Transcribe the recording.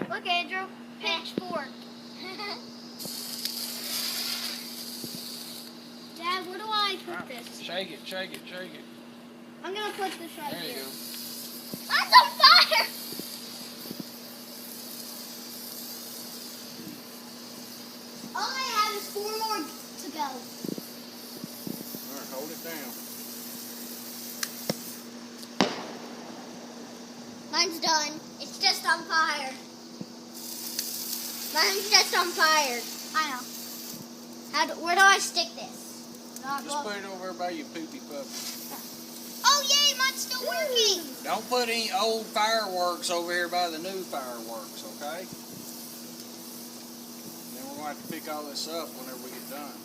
Look, Andrew. Pitchfork. Dad, where do I put this? Shake it, shake it, shake it. I'm gonna put this right There here. you go. That's on fire! All I have is 4 more to go. All right, hold it down. Mine's done. It's just on fire. Mine's just on fire. I know. Where do I stick this? Just put it over by your poopy puppy. Oh, yay, mine's still working. Don't put any old fireworks over here by the new fireworks, okay? Then we're going to have to pick all this up whenever we get done.